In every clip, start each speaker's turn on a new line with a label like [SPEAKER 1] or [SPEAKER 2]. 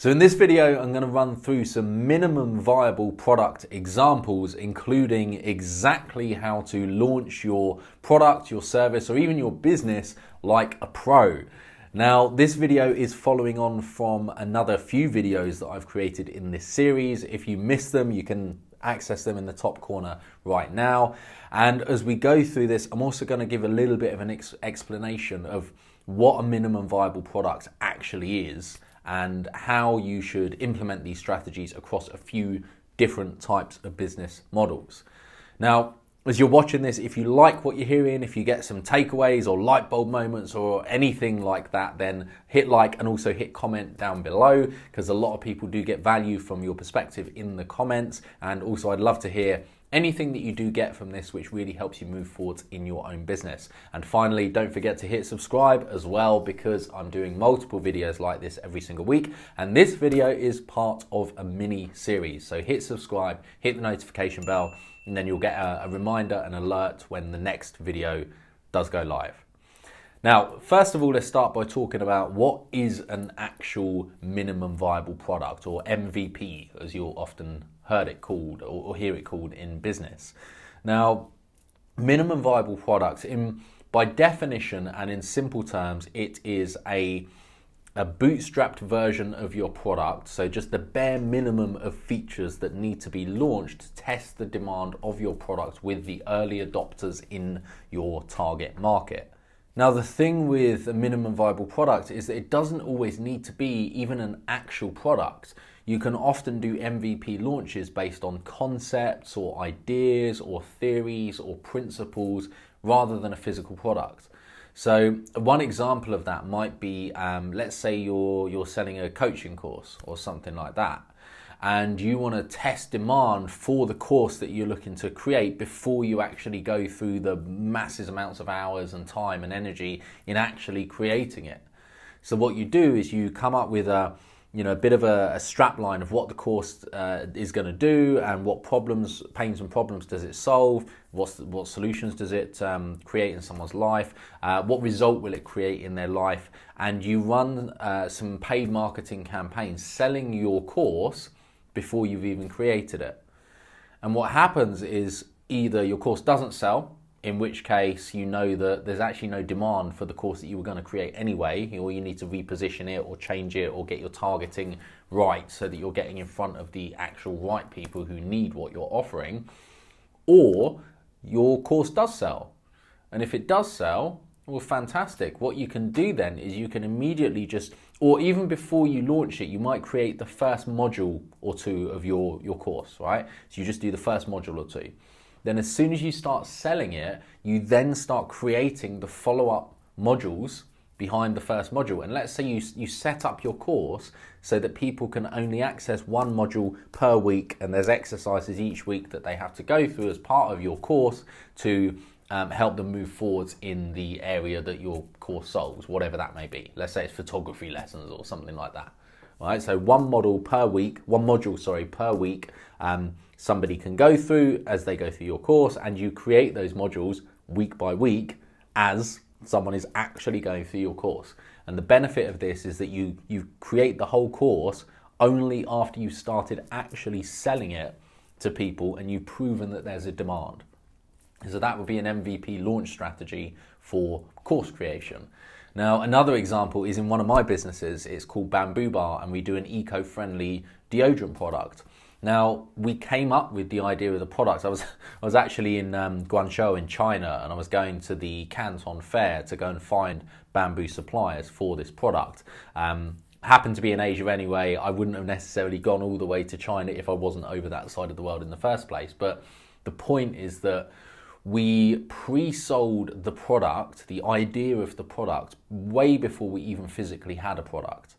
[SPEAKER 1] So in this video, I'm going to run through some minimum viable product examples, including exactly how to launch your product, your service, or even your business like a pro. Now, this video is following on from another few videos that I've created in this series. If you missed them, you can access them in the top corner right now. And as we go through this, I'm also going to give a little bit of an explanation of what a minimum viable product actually is and how you should implement these strategies across a few different types of business models. Now, as you're watching this, if you like what you're hearing, if you get some takeaways or light bulb moments or anything like that, then hit like and also hit comment down below, because a lot of people do get value from your perspective in the comments. And also I'd love to hear anything that you do get from this which really helps you move forward in your own business. And finally, don't forget to hit subscribe as well, because I'm doing multiple videos like this every single week. And this video is part of a mini series. So hit subscribe, hit the notification bell, and then you'll get a reminder, an alert when the next video does go live. Now, first of all, let's start by talking about what is an actual minimum viable product, or MVP, as you'll often heard it called or hear it called in business. Now, minimum viable products, by definition and in simple terms, it is a bootstrapped version of your product, so just the bare minimum of features that need to be launched to test the demand of your product with the early adopters in your target market. Now, the thing with a minimum viable product is that it doesn't always need to be even an actual product. You can often do MVP launches based on concepts or ideas or theories or principles rather than a physical product. So one example of that might be, let's say you're selling a coaching course or something like that, and you want to test demand for the course that you're looking to create before you actually go through the massive amounts of hours and time and energy in actually creating it. So what you do is you come up with a bit of a strap line of what the course is going to do, and what problems, pains and problems does it solve, what solutions does it create in someone's life, what result will it create in their life, and you run some paid marketing campaigns selling your course before you've even created it. And what happens is either your course doesn't sell, in which case you know that there's actually no demand for the course that you were going to create anyway, or you need to reposition it or change it or get your targeting right so that you're getting in front of the actual right people who need what you're offering, or your course does sell. And if it does sell, well, fantastic. What you can do then is you can immediately or even before you launch it, you might create the first module or two of your course, right? So you just do the first module or two. Then as soon as you start selling it, you then start creating the follow-up modules behind the first module. And let's say you set up your course so that people can only access one module per week, and there's exercises each week that they have to go through as part of your course to help them move forwards in the area that your course solves, whatever that may be. Let's say it's photography lessons or something like that. All right, so one module per week, somebody can go through as they go through your course, and you create those modules week by week as someone is actually going through your course. And the benefit of this is that you create the whole course only after you started actually selling it to people and you've proven that there's a demand. So that would be an MVP launch strategy for course creation. Now, another example is in one of my businesses. It's called Bamboo Bar, and we do an eco-friendly deodorant product. Now, we came up with the idea of the product. I was actually in Guangzhou in China, and I was going to the Canton Fair to go and find bamboo suppliers for this product. Happened to be in Asia anyway. I wouldn't have necessarily gone all the way to China if I wasn't over that side of the world in the first place. But the point is that we pre-sold the product, the idea of the product, way before we even physically had a product.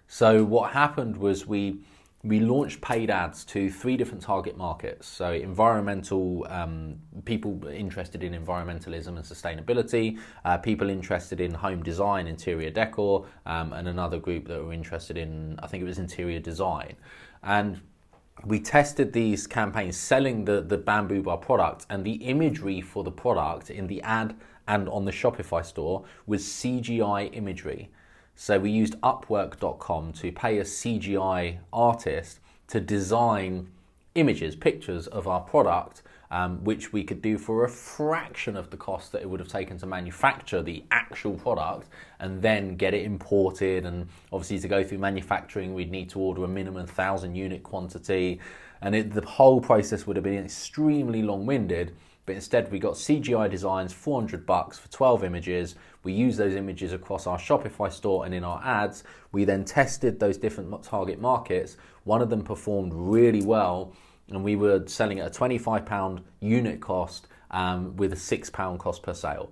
[SPEAKER 1] So what happened was we launched paid ads to 3 different target markets. So environmental, people interested in environmentalism and sustainability, people interested in home design, interior decor, and another group that were interested in, I think it was interior design. And we tested these campaigns selling the Bamboo Bar product, and the imagery for the product in the ad and on the Shopify store was CGI imagery. So we used Upwork.com to pay a CGI artist to design images, pictures of our product, which we could do for a fraction of the cost that it would have taken to manufacture the actual product and then get it imported. And obviously to go through manufacturing, we'd need to order a minimum 1,000 unit quantity. And the whole process would have been extremely long-winded. But instead we got CGI designs, $400 for 12 images. We used those images across our Shopify store and in our ads. We then tested those different target markets. One of them performed really well, and we were selling at a £25 unit cost with a £6 cost per sale.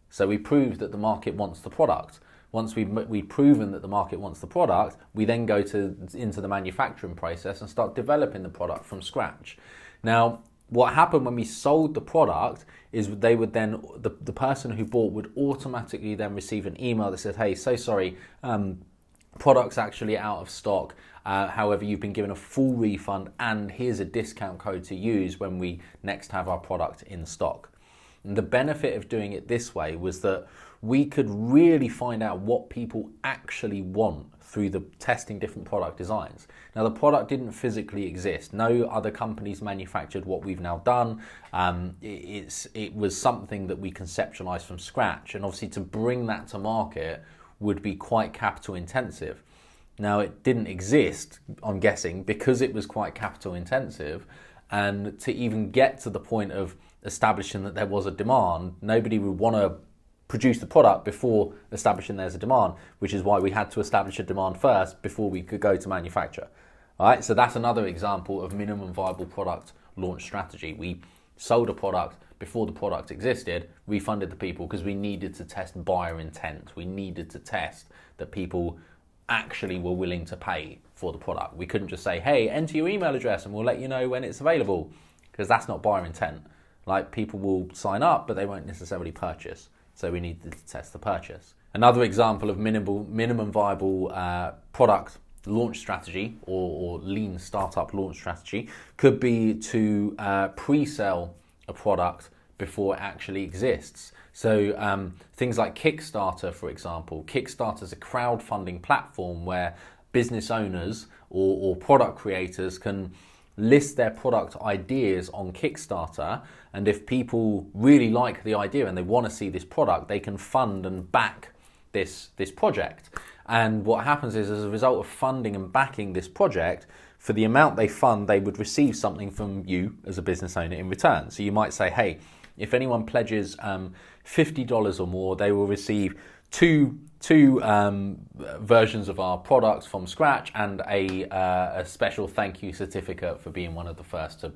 [SPEAKER 1] So we proved that the market wants the product. Once we've proven that the market wants the product, we then go into the manufacturing process and start developing the product from scratch. Now, what happened when we sold the product is they would then, the person who bought would automatically then receive an email that said, hey, so sorry, product's actually out of stock. However, you've been given a full refund and here's a discount code to use when we next have our product in stock. And the benefit of doing it this way was that we could really find out what people actually want through the testing different product designs. Now, the product didn't physically exist. No other companies manufactured what we've now done. It was something that we conceptualized from scratch. And obviously to bring that to market would be quite capital intensive. Now, it didn't exist, I'm guessing, because it was quite capital intensive. And to even get to the point of establishing that there was a demand, nobody would want to produce the product before establishing there's a demand, which is why we had to establish a demand first before we could go to manufacture. All right, so that's another example of minimum viable product launch strategy. We sold a product before the product existed, refunded the people because we needed to test buyer intent. We needed to test that people actually were willing to pay for the product. We couldn't just say, hey, enter your email address and we'll let you know when it's available, because that's not buyer intent. Like, people will sign up, but they won't necessarily purchase. So we needed to test the purchase. Another example of minimum viable product launch strategy or lean startup launch strategy could be to pre-sell a product before it actually exists. So things like Kickstarter, for example. Kickstarter is a crowdfunding platform where business owners or product creators can list their product ideas on Kickstarter, and if people really like the idea and they want to see this product, they can fund and back this project. And what happens is, as a result of funding and backing this project, for the amount they fund, they would receive something from you as a business owner in return. So you might say, hey, if anyone pledges $50 or more, they will receive two versions of our products from scratch and a special thank you certificate for being one of the first to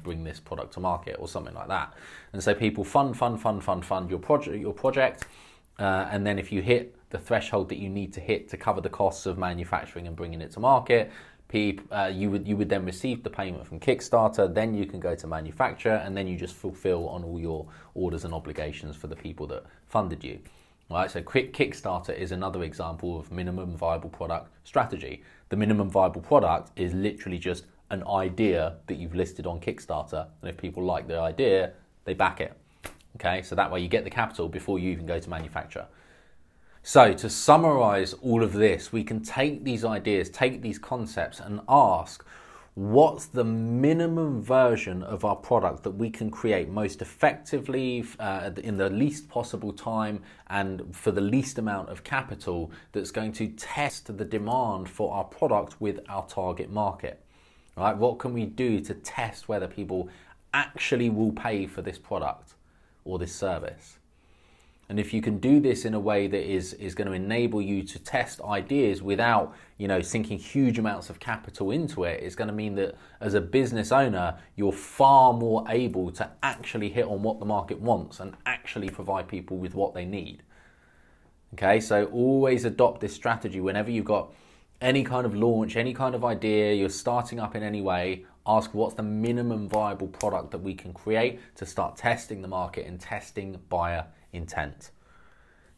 [SPEAKER 1] bring this product to market, or something like that. And so people fund your project, and then if you hit the threshold that you need to hit to cover the costs of manufacturing and bringing it to market, you would then receive the payment from Kickstarter. Then you can go to manufacture, and then you just fulfill on all your orders and obligations for the people that funded you. Right, so Kickstarter is another example of minimum viable product strategy. The minimum viable product is literally just an idea that you've listed on Kickstarter, and if people like the idea, they back it. Okay, so that way you get the capital before you even go to manufacture. So to summarize all of this, we can take these ideas, take these concepts and ask, what's the minimum version of our product that we can create most effectively in the least possible time and for the least amount of capital that's going to test the demand for our product with our target market? Right? What can we do to test whether people actually will pay for this product or this service? And if you can do this in a way that is going to enable you to test ideas without, sinking huge amounts of capital into it, it's going to mean that as a business owner, you're far more able to actually hit on what the market wants and actually provide people with what they need. Okay, so always adopt this strategy whenever you've got any kind of launch, any kind of idea, you're starting up in any way. Ask, what's the minimum viable product that we can create to start testing the market and testing buyer intent.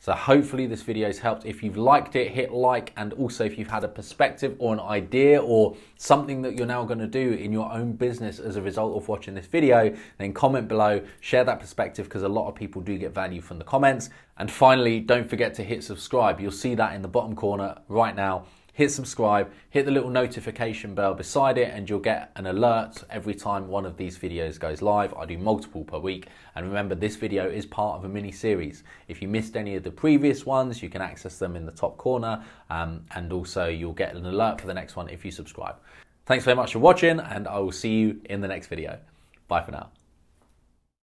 [SPEAKER 1] So hopefully this video has helped. If you've liked it, hit like, and also if you've had a perspective or an idea or something that you're now going to do in your own business as a result of watching this video, then comment below, share that perspective, because a lot of people do get value from the comments. And finally, don't forget to hit subscribe. You'll see that in the bottom corner right now. Hit subscribe, hit the little notification bell beside it, and you'll get an alert every time one of these videos goes live. I do multiple per week. And remember, this video is part of a mini series. If you missed any of the previous ones, you can access them in the top corner. And also you'll get an alert for the next one if you subscribe. Thanks very much for watching, and I will see you in the next video. Bye for now.